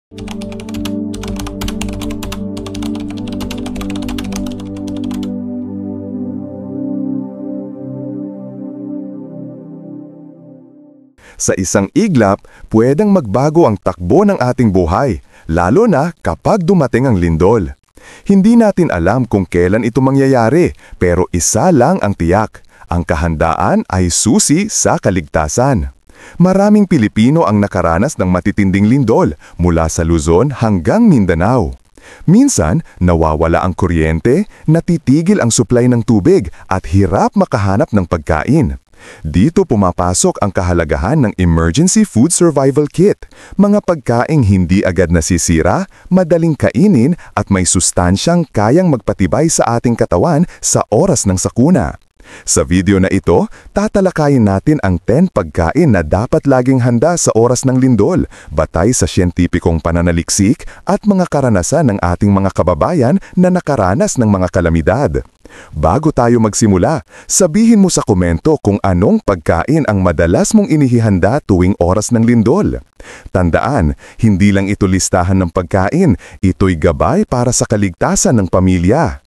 Sa isang iglap, pwedeng magbago ang takbo ng ating buhay, lalo na kapag dumating ang lindol. Hindi natin alam kung kailan ito mangyayari, pero isa lang ang tiyak. Ang kahandaan ay susi sa kaligtasan. Maraming Pilipino ang nakaranas ng matitinding lindol mula sa Luzon hanggang Mindanao. Minsan, nawawala ang kuryente, natitigil ang supply ng tubig at hirap makahanap ng pagkain. Dito pumapasok ang kahalagahan ng Emergency Food Survival Kit, mga pagkaing hindi agad nasisira, madaling kainin at may sustansyang kayang magpatibay sa ating katawan sa oras ng sakuna. Sa video na ito, tatalakayin natin ang 10 pagkain na dapat laging handa sa oras ng lindol, batay sa siyentipikong pananaliksik at mga karanasan ng ating mga kababayan na nakaranas ng mga kalamidad. Bago tayo magsimula, sabihin mo sa komento kung anong pagkain ang madalas mong inihihanda tuwing oras ng lindol. Tandaan, hindi lang ito listahan ng pagkain, ito'y gabay para sa kaligtasan ng pamilya.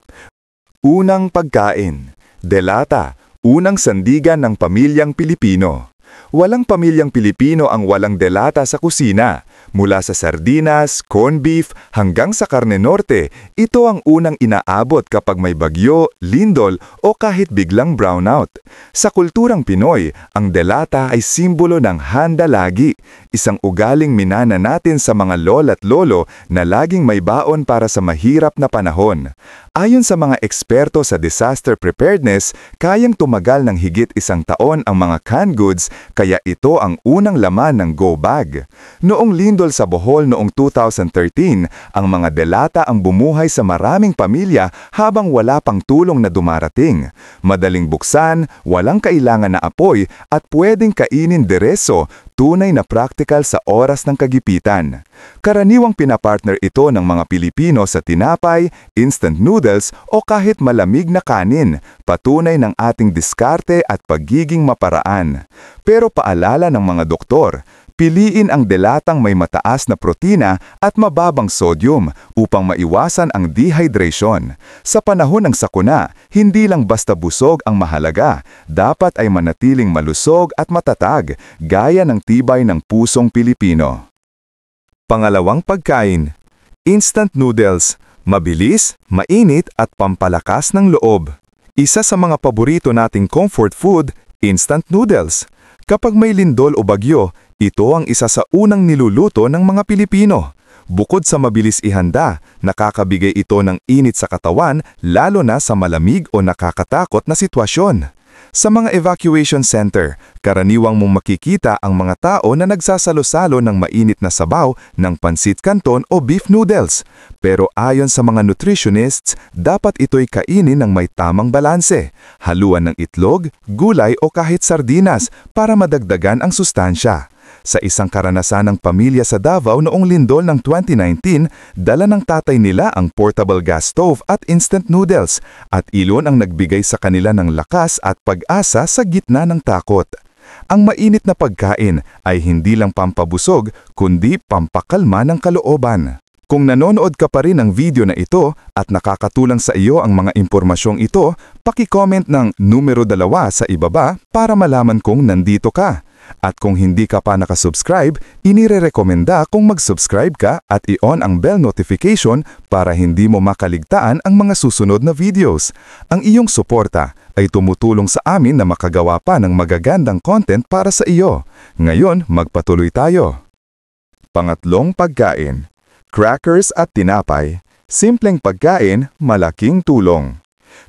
Unang pagkain. Delata, unang sandigan ng pamilyang Pilipino. Walang pamilyang Pilipino ang walang delata sa kusina. Mula sa sardinas, corned beef, hanggang sa karne norte, ito ang unang inaabot kapag may bagyo, lindol o kahit biglang brownout. Sa kulturang Pinoy, ang delata ay simbolo ng handa lagi, isang ugaling minana natin sa mga lola't lolo na laging may baon para sa mahirap na panahon. Ayon sa mga eksperto sa disaster preparedness, kayang tumagal ng higit 1 taon ang mga canned goods, kaya ito ang unang laman ng go bag. Noong lindol sa Bohol noong 2013, ang mga delata ang bumuhay sa maraming pamilya habang wala pang tulong na dumarating. Madaling buksan, walang kailangan na apoy at pwedeng kainin diretso, tunay na practical sa oras ng kagipitan. Karaniwang pinapartner ito ng mga Pilipino sa tinapay, instant noodles o kahit malamig na kanin, patunay ng ating diskarte at pagiging maparaan. Pero paalala ng mga doktor, piliin ang delatang may mataas na protina at mababang sodium upang maiwasan ang dehydration. Sa panahon ng sakuna, hindi lang basta busog ang mahalaga, dapat ay manatiling malusog at matatag, gaya ng tibay ng pusong Pilipino. Pangalawang pagkain, instant noodles, mabilis, mainit at pampalakas ng loob. Isa sa mga paborito nating comfort food, instant noodles. Kapag may lindol o bagyo, ito ang isa sa unang niluluto ng mga Pilipino. Bukod sa mabilis ihanda, nakakabigay ito ng init sa katawan lalo na sa malamig o nakakatakot na sitwasyon. Sa mga evacuation center, karaniwang mong makikita ang mga tao na nagsasalo-salo ng mainit na sabaw ng pansit canton o beef noodles. Pero ayon sa mga nutritionists, dapat ito'y kainin ng may tamang balanse, haluan ng itlog, gulay o kahit sardinas para madagdagan ang sustansya. Sa isang karanasan ng pamilya sa Davao noong lindol ng 2019, dala ng tatay nila ang portable gas stove at instant noodles, at iyon ang nagbigay sa kanila ng lakas at pag-asa sa gitna ng takot. Ang mainit na pagkain ay hindi lang pampabusog, kundi pampakalma ng kalooban. Kung nanonood ka pa rin ng video na ito at nakakatulong sa iyo ang mga impormasyong ito, paki-comment ng numero 2 sa ibaba para malaman kong nandito ka. At kung hindi ka pa nakasubscribe, inirerekomenda kung mag-subscribe ka at i-on ang bell notification para hindi mo makaligtaan ang mga susunod na videos. Ang iyong suporta ay tumutulong sa amin na makagawa pa ng magagandang content para sa iyo. Ngayon, magpatuloy tayo. Pangatlong pagkain, crackers at tinapay. Simpleng pagkain, malaking tulong.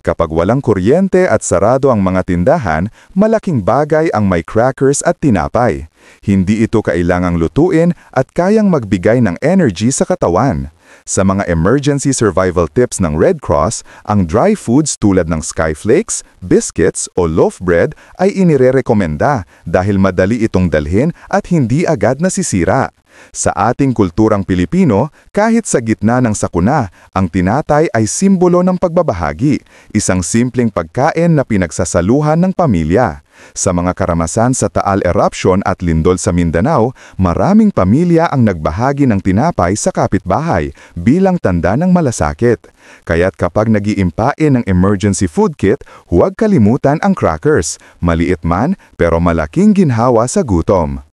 Kapag walang kuryente at sarado ang mga tindahan, malaking bagay ang may crackers at tinapay. Hindi ito kailangang lutuin at kayang magbigay ng energy sa katawan. Sa mga emergency survival tips ng Red Cross, ang dry foods tulad ng skyflakes, biscuits o loaf bread ay inirerekomenda dahil madali itong dalhin at hindi agad nasisira. Sa ating kulturang Pilipino, kahit sa gitna ng sakuna, ang tinatay ay simbolo ng pagbabahagi, isang simpleng pagkain na pinagsasaluhan ng pamilya. Sa mga karamasan sa Taal Eruption at lindol sa Mindanao, maraming pamilya ang nagbahagi ng tinapay sa kapitbahay bilang tanda ng malasakit. Kaya't kapag nag-iimpain ng emergency food kit, huwag kalimutan ang crackers, maliit man pero malaking ginhawa sa gutom.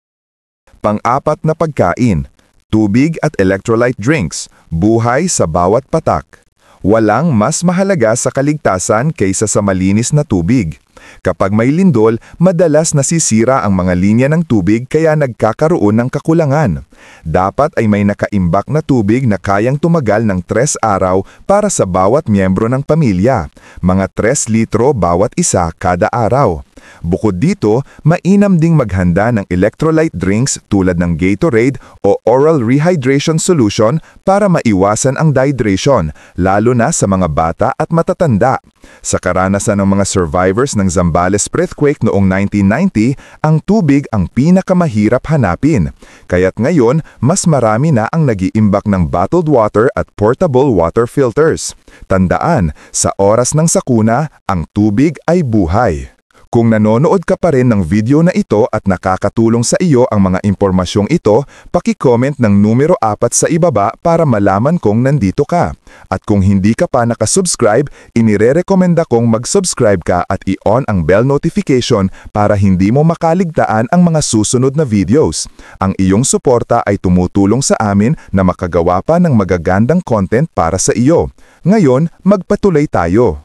Pang-apat na pagkain, tubig at electrolyte drinks, buhay sa bawat patak. Walang mas mahalaga sa kaligtasan kaysa sa malinis na tubig. Kapag may lindol, madalas nasisira ang mga linya ng tubig kaya nagkakaroon ng kakulangan. Dapat ay may nakaimbak na tubig na kayang tumagal ng 3 araw para sa bawat miyembro ng pamilya, mga 3 litro bawat isa kada araw. Bukod dito, mainam ding maghanda ng electrolyte drinks tulad ng Gatorade o oral rehydration solution para maiwasan ang dehydration, lalo na sa mga bata at matatanda. Sa karanasan ng mga survivors ng Zambales earthquake noong 1990, ang tubig ang pinakamahirap hanapin. Kaya't ngayon, mas marami na ang nag-iimbak ng bottled water at portable water filters. Tandaan, sa oras ng sakuna, ang tubig ay buhay. Kung nanonood ka pa rin ng video na ito at nakakatulong sa iyo ang mga impormasyong ito, paki-comment ng numero 4 sa ibaba para malaman kong nandito ka. At kung hindi ka pa nakasubscribe, inirerekomenda kong mag-subscribe ka at i-on ang bell notification para hindi mo makaligtaan ang mga susunod na videos. Ang iyong suporta ay tumutulong sa amin na makagawa pa ng magagandang content para sa iyo. Ngayon, magpatuloy tayo.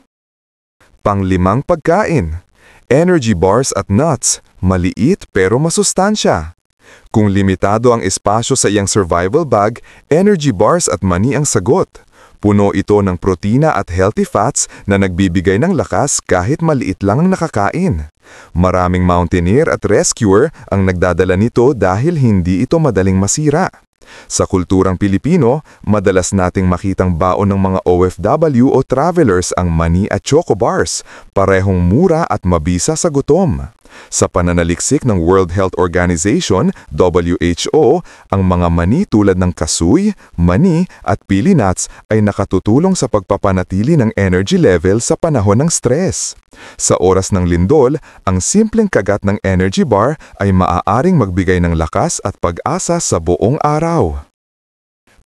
Pang-5 pagkain. Energy bars at nuts, maliit pero masustansya. Kung limitado ang espasyo sa iyang survival bag, energy bars at mani ang sagot. Puno ito ng protina at healthy fats na nagbibigay ng lakas kahit maliit lang ang nakakain. Maraming mountaineer at rescuer ang nagdadala nito dahil hindi ito madaling masira. Sa kulturang Pilipino, madalas nating makitang baon ng mga OFW o travelers ang mani at choco bars, parehong mura at mabisa sa gutom. Sa pananaliksik ng World Health Organization, WHO, ang mga mani tulad ng kasuy, mani at pili nuts ay nakatutulong sa pagpapanatili ng energy level sa panahon ng stress. Sa oras ng lindol, ang simpleng kagat ng energy bar ay maaaring magbigay ng lakas at pag-asa sa buong araw.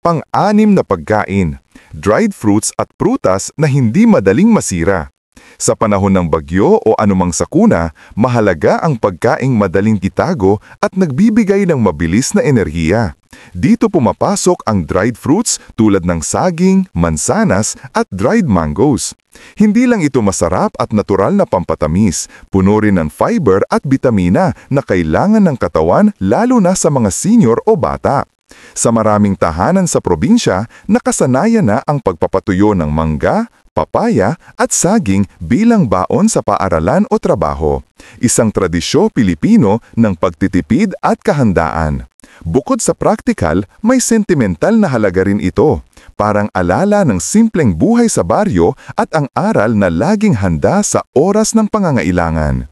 Pang-6 na pagkain, dried fruits at prutas na hindi madaling masira. Sa panahon ng bagyo o anumang sakuna, mahalaga ang pagkaing madaling itago at nagbibigay ng mabilis na enerhiya. Dito pumapasok ang dried fruits tulad ng saging, mansanas at dried mangoes. Hindi lang ito masarap at natural na pampatamis, puno rin ng fiber at bitamina na kailangan ng katawan lalo na sa mga senior o bata. Sa maraming tahanan sa probinsya, nakasanayan na ang pagpapatuyo ng mangga, papaya at saging bilang baon sa paaralan o trabaho. Isang tradisyo Pilipino ng pagtitipid at kahandaan. Bukod sa praktikal, may sentimental na halaga rin ito. Parang alala ng simpleng buhay sa baryo at ang aral na laging handa sa oras ng pangangailangan.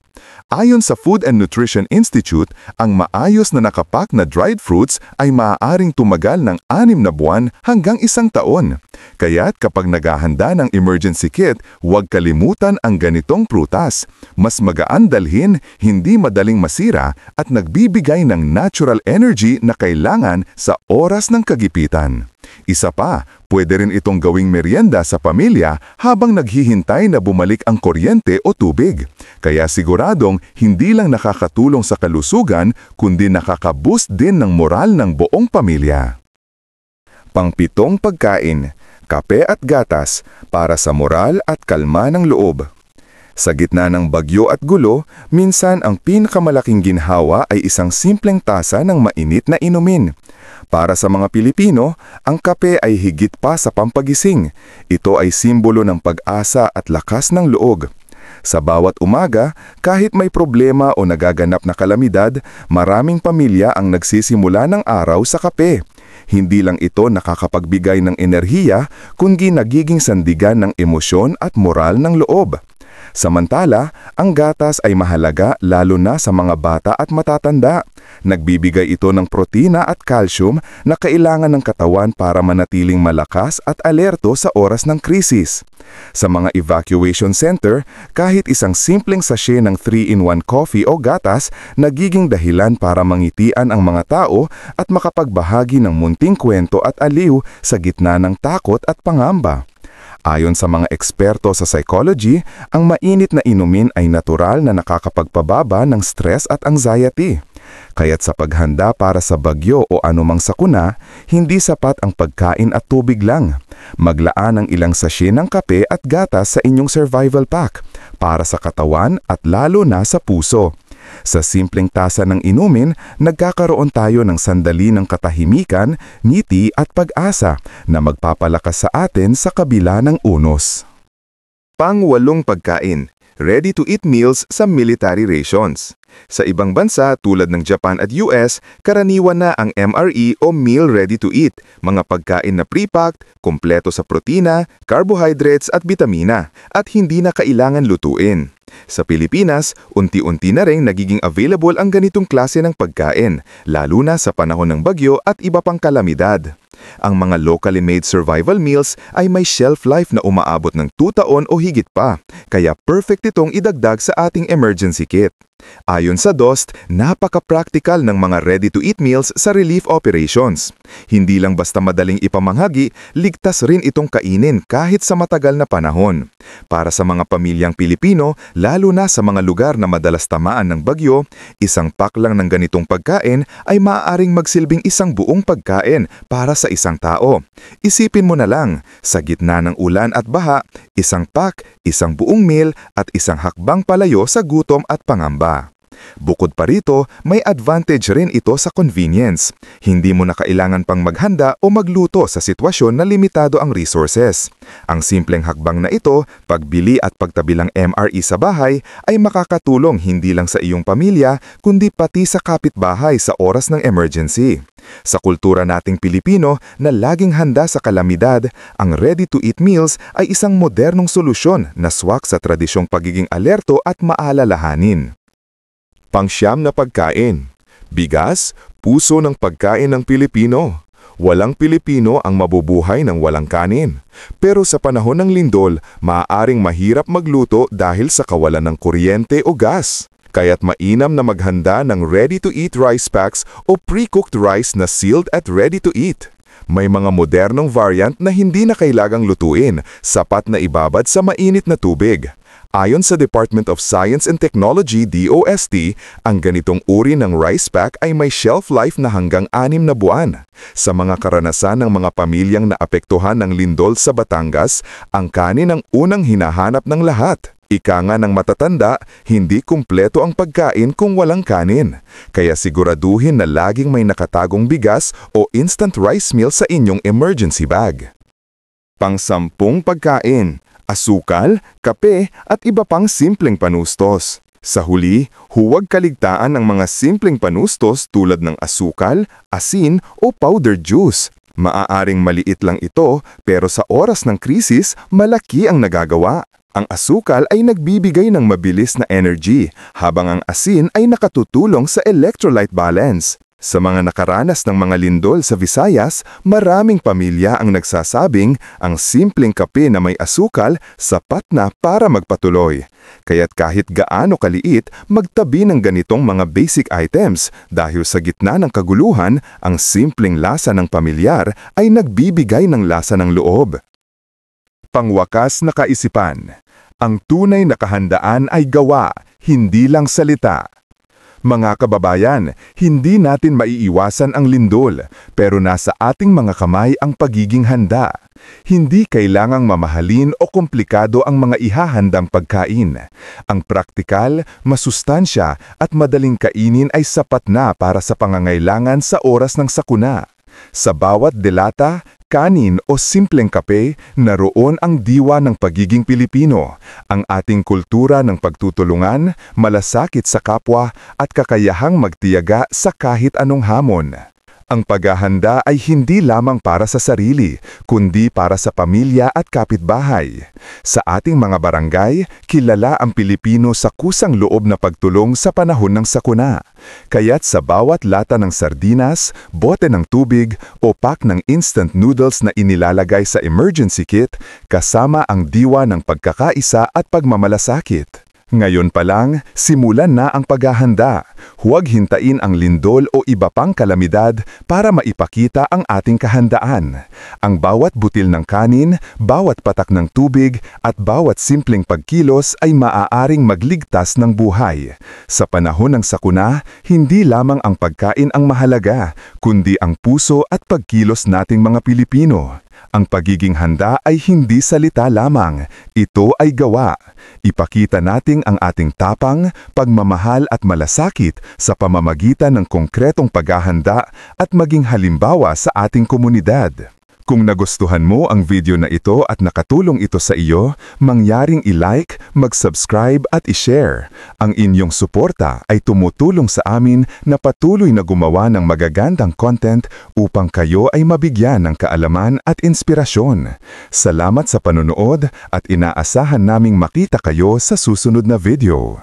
Ayon sa Food and Nutrition Institute, ang maayos na nakapak na dried fruits ay maaaring tumagal ng 6 na buwan hanggang 1 taon. Kaya't kapag naghahanda ng emergency kit, huwag kalimutan ang ganitong prutas. Mas magaan dalhin, hindi madaling masira at nagbibigay ng natural energy na kailangan sa oras ng kagipitan. Isa pa, pwede rin itong gawing merienda sa pamilya habang naghihintay na bumalik ang kuryente o tubig. Kaya siguradong hindi lang nakakatulong sa kalusugan, kundi nakaka-boost din ng moral ng buong pamilya. Pang-7 pagkain, kape at gatas para sa moral at kalma ng loob. Sa gitna ng bagyo at gulo, minsan ang pinakamalaking ginhawa ay isang simpleng tasa ng mainit na inumin. Para sa mga Pilipino, ang kape ay higit pa sa pampagising. Ito ay simbolo ng pag-asa at lakas ng loob. Sa bawat umaga, kahit may problema o nagaganap na kalamidad, maraming pamilya ang nagsisimula ng araw sa kape. Hindi lang ito nakakapagbigay ng enerhiya, kundi nagiging sandigan ng emosyon at moral ng loob. Samantala, ang gatas ay mahalaga lalo na sa mga bata at matatanda. Nagbibigay ito ng protina at calcium na kailangan ng katawan para manatiling malakas at alerto sa oras ng krisis. Sa mga evacuation center, kahit isang simpleng sachet ng 3-in-1 coffee o gatas nagiging dahilan para mangitian ang mga tao at makapagbahagi ng munting kwento at aliw sa gitna ng takot at pangamba. Ayon sa mga eksperto sa psychology, ang mainit na inumin ay natural na nakakapagpababa ng stress at anxiety. Kaya't sa paghanda para sa bagyo o anumang sakuna, hindi sapat ang pagkain at tubig lang. Maglaan ng ilang sachet ng kape at gatas sa inyong survival pack para sa katawan at lalo na sa puso. Sa simpleng tasa ng inumin, nagkakaroon tayo ng sandali ng katahimikan, ngiti at pag-asa na magpapalakas sa atin sa kabila ng unos. Pang-8 pagkain, ready-to-eat meals sa military rations. Sa ibang bansa tulad ng Japan at US, karaniwan na ang MRE o Meal Ready to Eat, mga pagkain na pre-packed, kumpleto sa protina, carbohydrates at bitamina, at hindi na kailangan lutuin. Sa Pilipinas, unti-unti na rin nagiging available ang ganitong klase ng pagkain, lalo na sa panahon ng bagyo at iba pang kalamidad. Ang mga locally made survival meals ay may shelf life na umaabot ng 2 taon o higit pa, kaya perfect itong idagdag sa ating emergency kit. Ayon sa DOST, napaka-practical ng mga ready-to-eat meals sa relief operations. Hindi lang basta madaling ipamanghagi, ligtas rin itong kainin kahit sa matagal na panahon. Para sa mga pamilyang Pilipino, lalo na sa mga lugar na madalas tamaan ng bagyo, isang pack lang ng ganitong pagkain ay maaaring magsilbing isang buong pagkain para sa isang tao. Isipin mo na lang, sa gitna ng ulan at baha, isang pack, isang buong meal at isang hakbang palayo sa gutom at pangamba. Bukod pa rito, may advantage rin ito sa convenience. Hindi mo na kailangan pang maghanda o magluto sa sitwasyon na limitado ang resources. Ang simpleng hakbang na ito, pagbili at pagtabilang MRE sa bahay, ay makakatulong hindi lang sa iyong pamilya, kundi pati sa kapitbahay sa oras ng emergency. Sa kultura nating Pilipino na laging handa sa kalamidad, ang ready-to-eat meals ay isang modernong solusyon na swak sa tradisyong pagiging alerto at maalalahanin. Pang-9 na pagkain. Bigas, puso ng pagkain ng Pilipino. Walang Pilipino ang mabubuhay ng walang kanin. Pero sa panahon ng lindol, maaaring mahirap magluto dahil sa kawalan ng kuryente o gas. Kaya't mainam na maghanda ng ready-to-eat rice packs o pre-cooked rice na sealed at ready-to-eat. May mga modernong variant na hindi na kailangang lutuin, sapat na ibabad sa mainit na tubig. Ayon sa Department of Science and Technology DOST, ang ganitong uri ng rice pack ay may shelf life na hanggang 6 na buwan. Sa mga karanasan ng mga pamilyang naapektuhan ng lindol sa Batangas, ang kanin ang unang hinahanap ng lahat. Ika nga ng matatanda, hindi kumpleto ang pagkain kung walang kanin. Kaya siguraduhin na laging may nakatagong bigas o instant rice meal sa inyong emergency bag. Pang-10 pagkain. Asukal, kape at iba pang simpleng panustos. Sa huli, huwag kaligtaan ng mga simpleng panustos tulad ng asukal, asin o powdered juice. Maaaring maliit lang ito pero sa oras ng krisis, malaki ang nagagawa. Ang asukal ay nagbibigay ng mabilis na energy, habang ang asin ay nakatutulong sa electrolyte balance. Sa mga nakaranas ng mga lindol sa Visayas, maraming pamilya ang nagsasabing ang simpleng kape na may asukal sapat na para magpatuloy. Kaya't kahit gaano kaliit, magtabi ng ganitong mga basic items dahil sa gitna ng kaguluhan, ang simpleng lasa ng pamilyar ay nagbibigay ng lasa ng loob. Pangwakas na kaisipan. Ang tunay na kahandaan ay gawa, hindi lang salita. Mga kababayan, hindi natin maiiwasan ang lindol, pero nasa ating mga kamay ang pagiging handa. Hindi kailangang mamahalin o komplikado ang mga ihahandang pagkain. Ang praktikal, masustansya at madaling kainin ay sapat na para sa pangangailangan sa oras ng sakuna. Sa bawat delata, kanin o simpleng kape, naroon ang diwa ng pagiging Pilipino, ang ating kultura ng pagtutulungan, malasakit sa kapwa at kakayahang magtiyaga sa kahit anong hamon. Ang paghahanda ay hindi lamang para sa sarili, kundi para sa pamilya at kapitbahay. Sa ating mga barangay, kilala ang Pilipino sa kusang loob na pagtulong sa panahon ng sakuna. Kaya't sa bawat lata ng sardinas, bote ng tubig o pack ng instant noodles na inilalagay sa emergency kit, kasama ang diwa ng pagkakaisa at pagmamalasakit. Ngayon pa lang, simulan na ang paghahanda. Huwag hintayin ang lindol o iba pang kalamidad para maipakita ang ating kahandaan. Ang bawat butil ng kanin, bawat patak ng tubig, at bawat simpleng pagkilos ay maaaring magligtas ng buhay. Sa panahon ng sakuna, hindi lamang ang pagkain ang mahalaga, kundi ang puso at pagkilos nating mga Pilipino. Ang pagiging handa ay hindi salita lamang, ito ay gawa. Ipakita natin ang ating tapang, pagmamahal at malasakit sa pamamagitan ng konkretong paghahanda at maging halimbawa sa ating komunidad. Kung nagustuhan mo ang video na ito at nakatulong ito sa iyo, mangyaring i-like, mag-subscribe at i-share. Ang inyong suporta ay tumutulong sa amin na patuloy na gumawa ng magagandang content upang kayo ay mabigyan ng kaalaman at inspirasyon. Salamat sa panonood at inaasahan naming makita kayo sa susunod na video.